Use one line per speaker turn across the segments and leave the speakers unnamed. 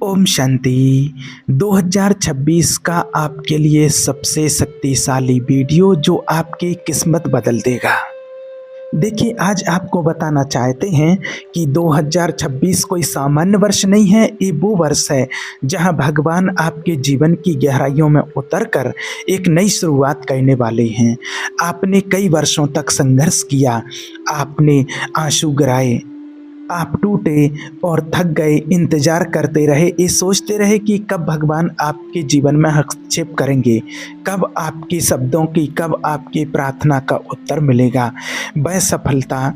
ओम शांति। 2026 का आपके लिए सबसे शक्तिशाली वीडियो जो आपकी किस्मत बदल देगा। देखिए, आज आपको बताना चाहते हैं कि 2026 कोई सामान्य वर्ष नहीं है, ये वो वर्ष है जहां भगवान आपके जीवन की गहराइयों में उतरकर एक नई शुरुआत करने वाले हैं। आपने कई वर्षों तक संघर्ष किया, आपने आंसू गिराए, आप टूटे और थक गए, इंतजार करते रहे, ये सोचते रहे कि कब भगवान आपके जीवन में हस्तक्षेप करेंगे, कब आपके शब्दों की, कब आपकी प्रार्थना का उत्तर मिलेगा। वह सफलता,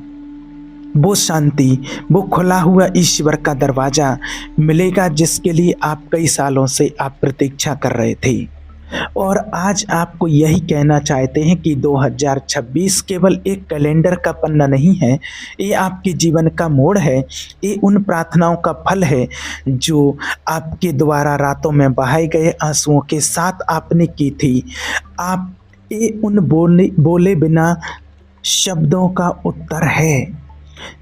वो शांति, वो खुला हुआ ईश्वर का दरवाजा मिलेगा जिसके लिए आप कई सालों से आप प्रतीक्षा कर रहे थे। और आज आपको यही कहना चाहते हैं कि 2026 केवल एक कैलेंडर का पन्ना नहीं है, ये आपके जीवन का मोड़ है। ये उन प्रार्थनाओं का फल है जो आपके द्वारा रातों में बहाए गए आंसुओं के साथ आपने की थी। आप ये उन बोले बिना शब्दों का उत्तर है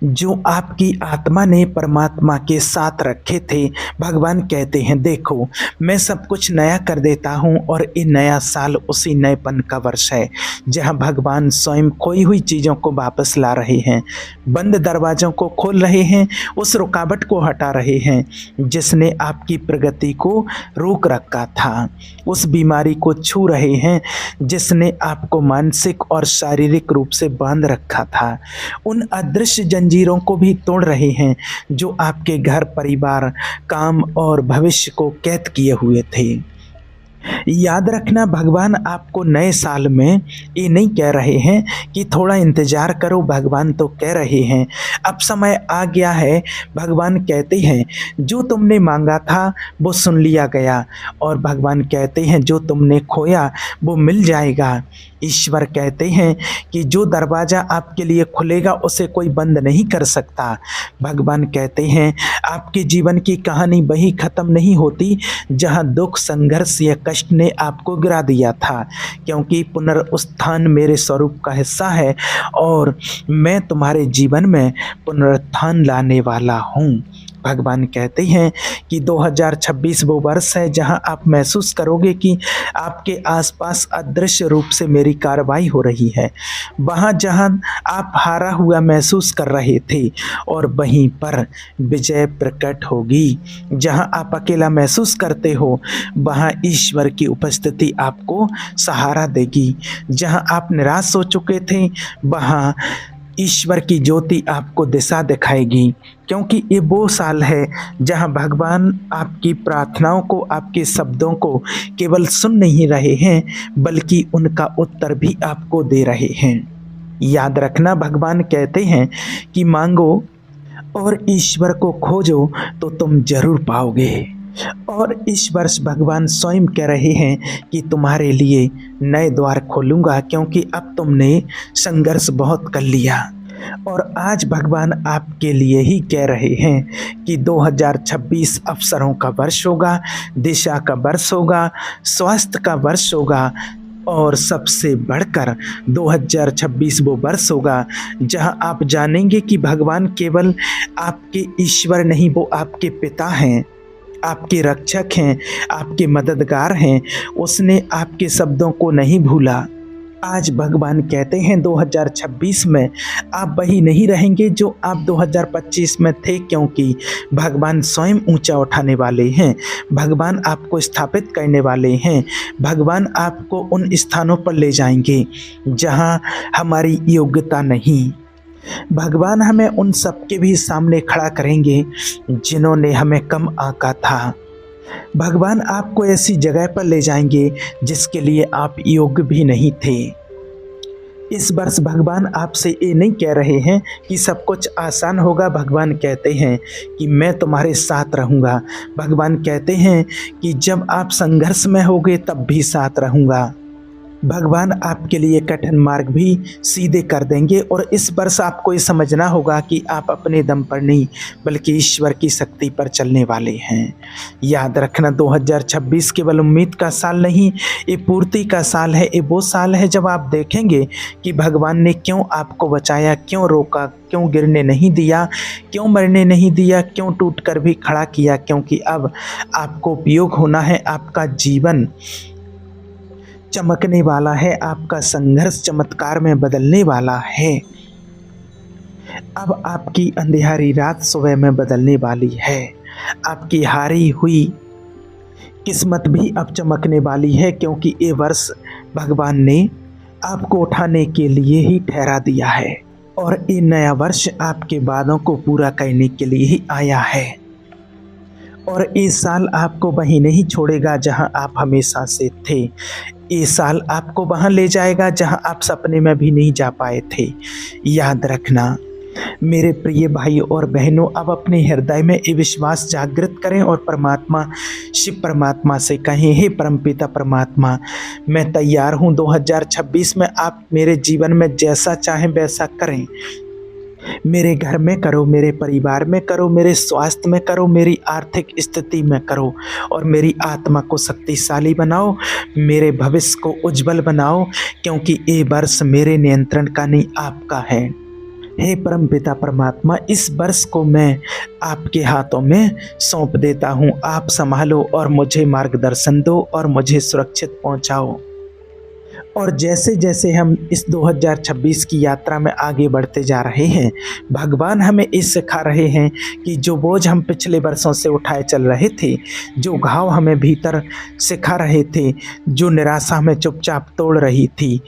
जो आपकी आत्मा ने परमात्मा के साथ रखे थे। भगवान कहते हैं, देखो मैं सब कुछ नया कर देता हूँ, और ये नया साल उसी नएपन का वर्ष है जहाँ भगवान स्वयं खोई हुई चीज़ों को वापस ला रहे हैं, बंद दरवाज़ों को खोल रहे हैं, उस रुकावट को हटा रहे हैं जिसने आपकी प्रगति को रोक रखा था, उस बीमारी को छू रहे हैं जिसने आपको मानसिक और शारीरिक रूप से बांध रखा था, उन अदृश्य जंजीरों को भी तोड़ रहे हैं जो आपके घर, परिवार, काम और भविष्य को कैद किए हुए थे। याद रखना, भगवान आपको नए साल में ये नहीं कह रहे हैं कि थोड़ा इंतजार करो। भगवान तो कह रहे हैं अब समय आ गया है। भगवान कहते हैं जो तुमने मांगा था वो सुन लिया गया, और भगवान कहते हैं जो तुमने खोया वो मिल जाएगा। ईश्वर कहते हैं कि जो दरवाज़ा आपके लिए खुलेगा उसे कोई बंद नहीं कर सकता। भगवान कहते हैं आपके जीवन की कहानी वही ख़त्म नहीं होती जहां दुख, संघर्ष या कष्ट ने आपको गिरा दिया था, क्योंकि पुनरुत्थान मेरे स्वरूप का हिस्सा है और मैं तुम्हारे जीवन में पुनरुत्थान लाने वाला हूँ। भगवान कहते हैं कि 2026 वो वर्ष है जहां आप महसूस करोगे कि आपके आसपास अदृश्य रूप से मेरी कार्रवाई हो रही है। वहां जहां आप हारा हुआ महसूस कर रहे थे, और वहीं पर विजय प्रकट होगी। जहां आप अकेला महसूस करते हो वहां ईश्वर की उपस्थिति आपको सहारा देगी। जहां आप निराश हो चुके थे वहां ईश्वर की ज्योति आपको दिशा दिखाएगी, क्योंकि ये वो साल है जहां भगवान आपकी प्रार्थनाओं को, आपके शब्दों को केवल सुन नहीं रहे हैं बल्कि उनका उत्तर भी आपको दे रहे हैं। याद रखना, भगवान कहते हैं कि मांगो और ईश्वर को खोजो तो तुम जरूर पाओगे। और इस वर्ष भगवान स्वयं कह रहे हैं कि तुम्हारे लिए नए द्वार खोलूंगा, क्योंकि अब तुमने संघर्ष बहुत कर लिया। और आज भगवान आपके लिए ही कह रहे हैं कि 2026 अवसरों का वर्ष होगा, दिशा का वर्ष होगा, स्वास्थ्य का वर्ष होगा, और सबसे बढ़कर 2026 वो वर्ष होगा जहां आप जानेंगे कि भगवान केवल आपके ईश्वर नहीं, वो आपके पिता हैं, आपके रक्षक हैं, आपके मददगार हैं। उसने आपके शब्दों को नहीं भूला। आज भगवान कहते हैं 2026 में आप वही नहीं रहेंगे जो आप 2025 में थे, क्योंकि भगवान स्वयं ऊंचा उठाने वाले हैं। भगवान आपको स्थापित करने वाले हैं। भगवान आपको उन स्थानों पर ले जाएंगे जहां हमारी योग्यता नहीं। भगवान हमें उन सबके भी सामने खड़ा करेंगे जिन्होंने हमें कम आंका था। भगवान आपको ऐसी जगह पर ले जाएंगे जिसके लिए आप योग्य भी नहीं थे। इस वर्ष भगवान आपसे ये नहीं कह रहे हैं कि सब कुछ आसान होगा। भगवान कहते हैं कि मैं तुम्हारे साथ रहूँगा। भगवान कहते हैं कि जब आप संघर्ष में होगे तब भी साथ रहूँगा। भगवान आपके लिए कठिन मार्ग भी सीधे कर देंगे और इस वर्ष आपको ये समझना होगा कि आप अपने दम पर नहीं बल्कि ईश्वर की शक्ति पर चलने वाले हैं। याद रखना 2026 केवल उम्मीद का साल नहीं, ये पूर्ति का साल है। ये वो साल है जब आप देखेंगे कि भगवान ने क्यों आपको बचाया, क्यों रोका, क्यों गिरने नहीं दिया, क्यों मरने नहीं दिया, क्यों टूट कर भी खड़ा किया। क्योंकि अब आपको उपयोग होना है, आपका जीवन चमकने वाला है, आपका संघर्ष चमत्कार में बदलने वाला है। अब आपकी अंधेरी रात सुबह में बदलने वाली है। आपकी हारी हुई किस्मत भी अब चमकने वाली है, क्योंकि ये वर्ष भगवान ने आपको उठाने के लिए ही ठहरा दिया है और ये नया वर्ष आपके वादों को पूरा करने के लिए ही आया है। और इस साल आपको वहीं नहीं छोड़ेगा जहां आप हमेशा से थे। ये साल आपको वहां ले जाएगा जहां आप सपने में भी नहीं जा पाए थे। याद रखना मेरे प्रिय भाइयों और बहनों, अब अपने हृदय में ये विश्वास जागृत करें और परमात्मा शिव परमात्मा से कहें, हे परमपिता परमात्मा, मैं तैयार हूँ। 2026 में आप मेरे जीवन में जैसा चाहें वैसा करें। मेरे घर में करो, मेरे परिवार में करो, मेरे स्वास्थ्य में करो, मेरी आर्थिक स्थिति में करो और मेरी आत्मा को शक्तिशाली बनाओ, मेरे भविष्य को उज्जवल बनाओ, क्योंकि ये वर्ष मेरे नियंत्रण का नहीं, आपका है। हे परमपिता परमात्मा, इस वर्ष को मैं आपके हाथों में सौंप देता हूँ। आप संभालो और मुझे मार्गदर्शन दो और मुझे सुरक्षित पहुँचाओ। और जैसे जैसे हम इस 2026 की यात्रा में आगे बढ़ते जा रहे हैं, भगवान हमें ये सिखा रहे हैं कि जो बोझ हम पिछले वर्षों से उठाए चल रहे थे, जो घाव हमें भीतर सिखा रहे थे, जो निराशा हमें चुपचाप तोड़ रही थी,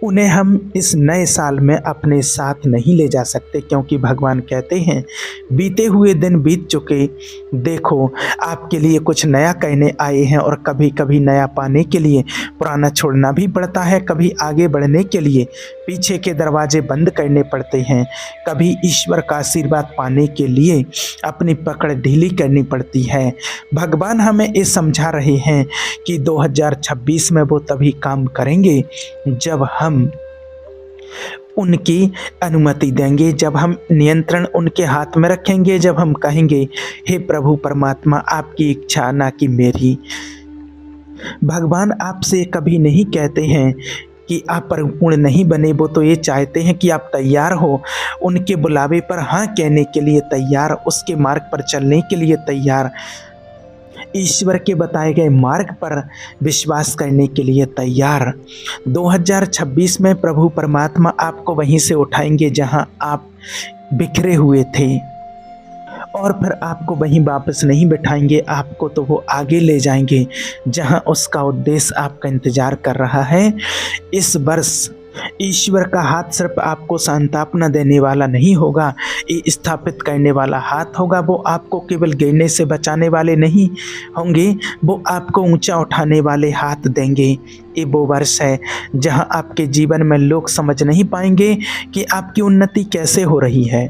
उन्हें हम इस नए साल में अपने साथ नहीं ले जा सकते। क्योंकि भगवान कहते हैं, बीते हुए दिन बीत चुके, देखो आपके लिए कुछ नया कहने आए हैं। और कभी कभी नया पाने के लिए पुराना छोड़ना भी पड़ता है, कभी आगे बढ़ने के लिए पीछे के दरवाजे बंद करने पड़ते हैं, कभी ईश्वर का आशीर्वाद पाने के लिए अपनी पकड़ ढीली करनी पड़ती है। भगवान हमें ये समझा रहे हैं कि 2026 में वो तभी काम करेंगे जब हम उनकी अनुमति देंगे, जब हम नियंत्रण उनके हाथ में रखेंगे, जब हम कहेंगे, हे प्रभु परमात्मा, आपकी इच्छा ना कि मेरी। भगवान आपसे कभी नहीं कहते हैं कि आप परिपूर्ण नहीं बने, वो तो ये चाहते हैं कि आप तैयार हो, उनके बुलावे पर हाँ कहने के लिए तैयार, उसके मार्ग पर चलने के लिए तैयार, ईश्वर के बताए गए मार्ग पर विश्वास करने के लिए तैयार। 2026 में प्रभु परमात्मा आपको वहीं से उठाएंगे जहां आप बिखरे हुए थे और फिर आपको वहीं वापस नहीं बिठाएंगे, आपको तो वो आगे ले जाएंगे जहां उसका उद्देश्य आपका इंतजार कर रहा है। इस वर्ष ईश्वर का हाथ सिर्फ आपको सांत्वना देने वाला नहीं होगा, ये स्थापित करने वाला हाथ होगा। वो आपको केवल गिरने से बचाने वाले नहीं होंगे, वो आपको ऊंचा उठाने वाले हाथ देंगे। ये वो वर्ष है जहां आपके जीवन में लोग समझ नहीं पाएंगे कि आपकी उन्नति कैसे हो रही है,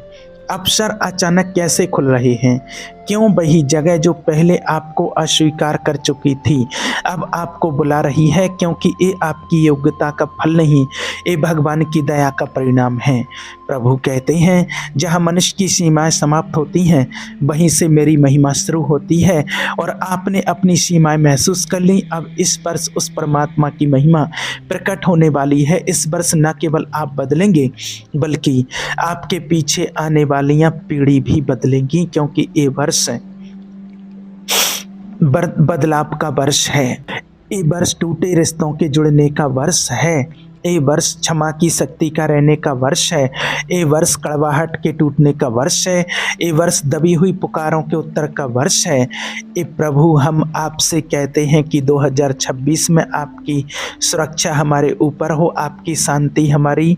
अवसर अचानक कैसे खुल रहे हैं, क्यों वही जगह जो पहले आपको अस्वीकार कर चुकी थी अब आपको बुला रही है, क्योंकि ये आपकी योग्यता का फल नहीं, ये भगवान की दया का परिणाम है। प्रभु कहते हैं, जहाँ मनुष्य की सीमाएं समाप्त होती हैं वहीं से मेरी महिमा शुरू होती है। और आपने अपनी सीमाएं महसूस कर ली, अब इस वर्ष उस परमात्मा की महिमा प्रकट होने वाली है। इस वर्ष न केवल आप बदलेंगे बल्कि आपके पीछे आने वालियां पीढ़ी भी बदलेंगी, क्योंकि ये वर्ष बदलाव का वर्ष है। ये वर्ष टूटे रिश्तों के जुड़ने का वर्ष है। ये वर्ष क्षमा की शक्ति का रहने का वर्ष है। ये वर्ष कड़वाहट के टूटने का वर्ष है। ये वर्ष दबी हुई पुकारों के उत्तर का वर्ष है। ये प्रभु हम आपसे कहते हैं कि 2026 में आपकी सुरक्षा हमारे ऊपर हो, आपकी शांति हमारी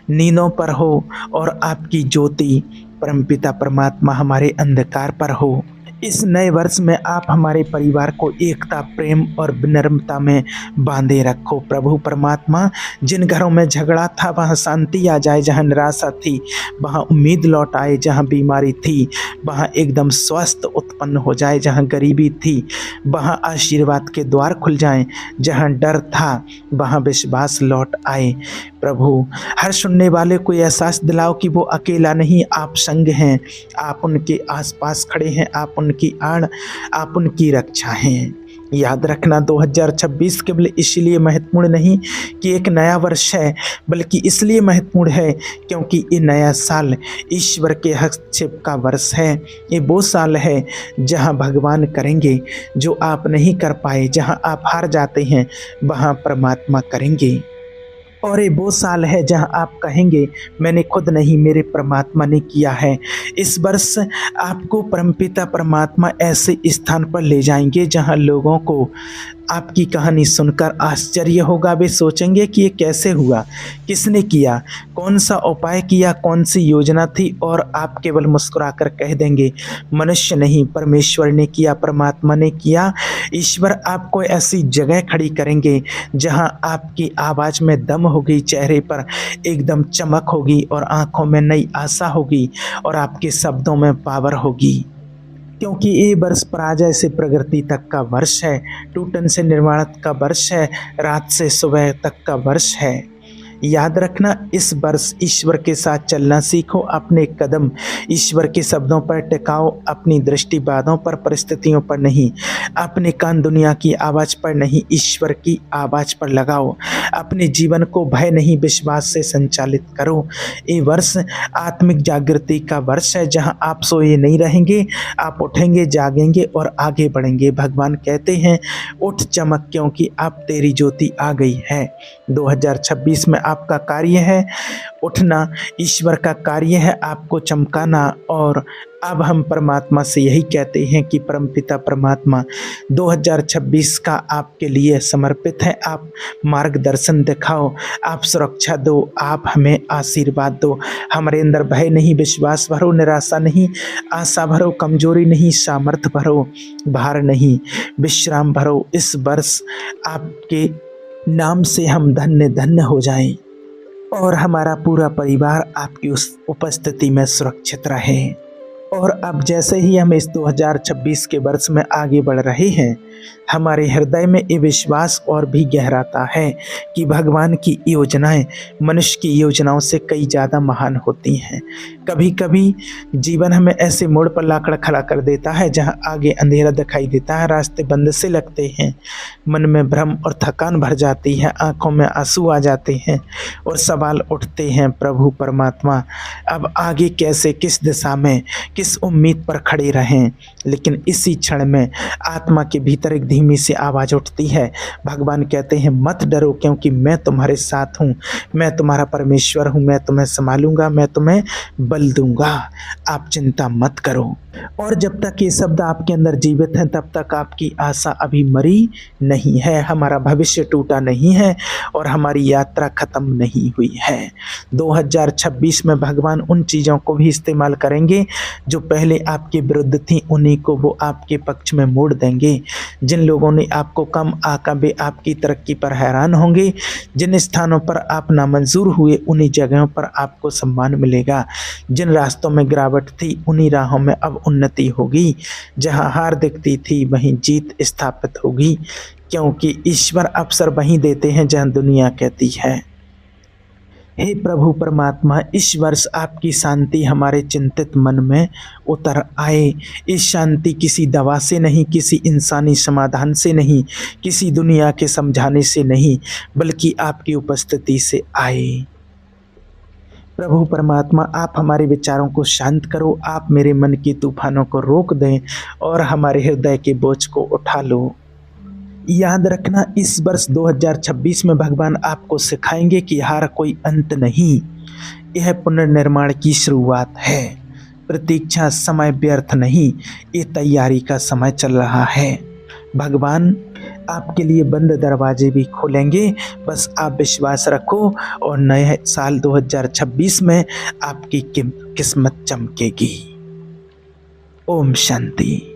नींदों पर हो और आपकी ज्योति परमपिता परमात्मा हमारे अंधकार पर हो। इस नए वर्ष में आप हमारे परिवार को एकता, प्रेम और विनम्रता में बांधे रखो प्रभु परमात्मा। जिन घरों में झगड़ा था वहाँ शांति आ जाए, जहाँ निराशा थी वहाँ उम्मीद लौट आए, जहाँ बीमारी थी वहाँ एकदम स्वस्थ उत्पन्न हो जाए, जहाँ गरीबी थी वहाँ आशीर्वाद के द्वार खुल जाएं, जहाँ डर था वहाँ विश्वास लौट आए। प्रभु हर सुनने वाले को एहसास दिलाओ कि वो अकेला नहीं, आप संग हैं, आप उनके आसपास खड़े हैं, आप उनकी आड़, आप उनकी रक्षा हैं। याद रखना 2026 केवल इसलिए महत्वपूर्ण नहीं कि एक नया वर्ष है, बल्कि इसलिए महत्वपूर्ण है क्योंकि ये नया साल ईश्वर के हस्तक्षेप का वर्ष है। ये वो साल है जहां भगवान करेंगे जो आप नहीं कर पाए, जहां आप हार जाते हैं वहां परमात्मा करेंगे। और ये वो साल है जहां आप कहेंगे मैंने खुद नहीं, मेरे परमात्मा ने किया है। इस वर्ष आपको परमपिता परमात्मा ऐसे स्थान पर ले जाएंगे जहां लोगों को आपकी कहानी सुनकर आश्चर्य होगा। वे सोचेंगे कि ये कैसे हुआ, किसने किया, कौन सा उपाय किया, कौन सी योजना थी, और आप केवल मुस्कुराकर कह देंगे मनुष्य नहीं, परमेश्वर ने किया, परमात्मा ने किया। ईश्वर आपको ऐसी जगह खड़ी करेंगे जहां आपकी आवाज़ में दम होगी, चेहरे पर एकदम चमक होगी और आंखों में नई आशा होगी और आपके शब्दों में पावर होगी। क्योंकि ये वर्ष पराजय से प्रगति तक का वर्ष है, टूटन से निर्माण का वर्ष है, रात से सुबह तक का वर्ष है। याद रखना इस वर्ष ईश्वर के साथ चलना सीखो, अपने कदम ईश्वर के शब्दों पर टिकाओ, अपनी दृष्टि बातों पर, परिस्थितियों पर नहीं, अपने कान दुनिया की आवाज़ पर नहीं, ईश्वर की आवाज़ पर लगाओ। अपने जीवन को भय नहीं विश्वास से संचालित करो। ये वर्ष आत्मिक जागृति का वर्ष है जहां आप सोए नहीं रहेंगे, आप उठेंगे, जागेंगे और आगे बढ़ेंगे। भगवान कहते हैं उठ चमक क्योंकि अब तेरी ज्योति आ गई है। 2026 में आपका कार्य है उठना, ईश्वर का कार्य है आपको चमकाना। और अब हम परमात्मा से यही कहते हैं कि परमपिता परमात्मा 2026 का आपके लिए समर्पित है। आप मार्गदर्शन दिखाओ, आप सुरक्षा दो, आप हमें आशीर्वाद दो। हमारे अंदर भय नहीं, विश्वास भरो, निराशा नहीं, आशा भरो, कमजोरी नहीं, सामर्थ्य भरो, भार नहीं, विश्राम भरो। इस वर्ष आपके नाम से हम धन्य धन्य हो जाएं और हमारा पूरा परिवार आपकी उस उपस्थिति में सुरक्षित रहे। और अब जैसे ही हम इस 2026 के वर्ष में आगे बढ़ रहे हैं, हमारे हृदय में ये विश्वास और भी गहराता है कि भगवान की योजनाएं मनुष्य की योजनाओं से कई ज़्यादा महान होती हैं। कभी कभी जीवन हमें ऐसे मोड़ पर लाकर खड़ा कर देता है जहां आगे अंधेरा दिखाई देता है, रास्ते बंद से लगते हैं, मन में भ्रम और थकान भर जाती है, आंखों में आंसू आ जाते हैं और सवाल उठते हैं प्रभु परमात्मा अब आगे कैसे, किस दिशा में, किस उम्मीद पर खड़े रहें। लेकिन इसी क्षण में आत्मा के भीतर एक धीमी सी आवाज़ उठती है। भगवान कहते हैं मत डरो क्योंकि मैं तुम्हारे साथ हूँ, मैं तुम्हारा परमेश्वर हूँ, मैं तुम्हें संभालूंगा, मैं तुम्हें बल दूंगा, आप चिंता मत करो। और जब तक ये शब्द आपके अंदर जीवित हैं तब तक आपकी आशा अभी मरी नहीं है, हमारा भविष्य टूटा नहीं है और हमारी यात्रा खत्म नहीं हुई है। 2026 में भगवान उन चीज़ों को भी इस्तेमाल करेंगे जो पहले आपके विरुद्ध थी, उन्हीं को वो आपके पक्ष में मोड़ देंगे। जिन लोगों ने आपको कम आका वे आपकी तरक्की पर हैरान होंगे। जिन स्थानों पर आप नामंजूर हुए उन्हीं जगहों पर आपको सम्मान मिलेगा। जिन रास्तों में गिरावट थी उन्हीं राहों में अब उन्नति होगी। जहां हार दिखती थी वहीं जीत स्थापित होगी, क्योंकि ईश्वर अवसर वहीं देते हैं जहां दुनिया कहती है। हे प्रभु परमात्मा, इस वर्ष आपकी शांति हमारे चिंतित मन में उतर आए। इस शांति किसी दवा से नहीं, किसी इंसानी समाधान से नहीं, किसी दुनिया के समझाने से नहीं, बल्कि आपकी उपस्थिति से आए। प्रभु परमात्मा, आप हमारे विचारों को शांत करो, आप मेरे मन की तूफानों को रोक दें और हमारे हृदय के बोझ को उठा लो। याद रखना इस वर्ष 2026 में भगवान आपको सिखाएंगे कि हार कोई अंत नहीं, यह पुनर्निर्माण की शुरुआत है। प्रतीक्षा समय व्यर्थ नहीं, ये तैयारी का समय चल रहा है। भगवान आपके लिए बंद दरवाजे भी खोलेंगे, बस आप विश्वास रखो और नए साल 2026 में आपकी किस्मत चमकेगी। ओम शांति।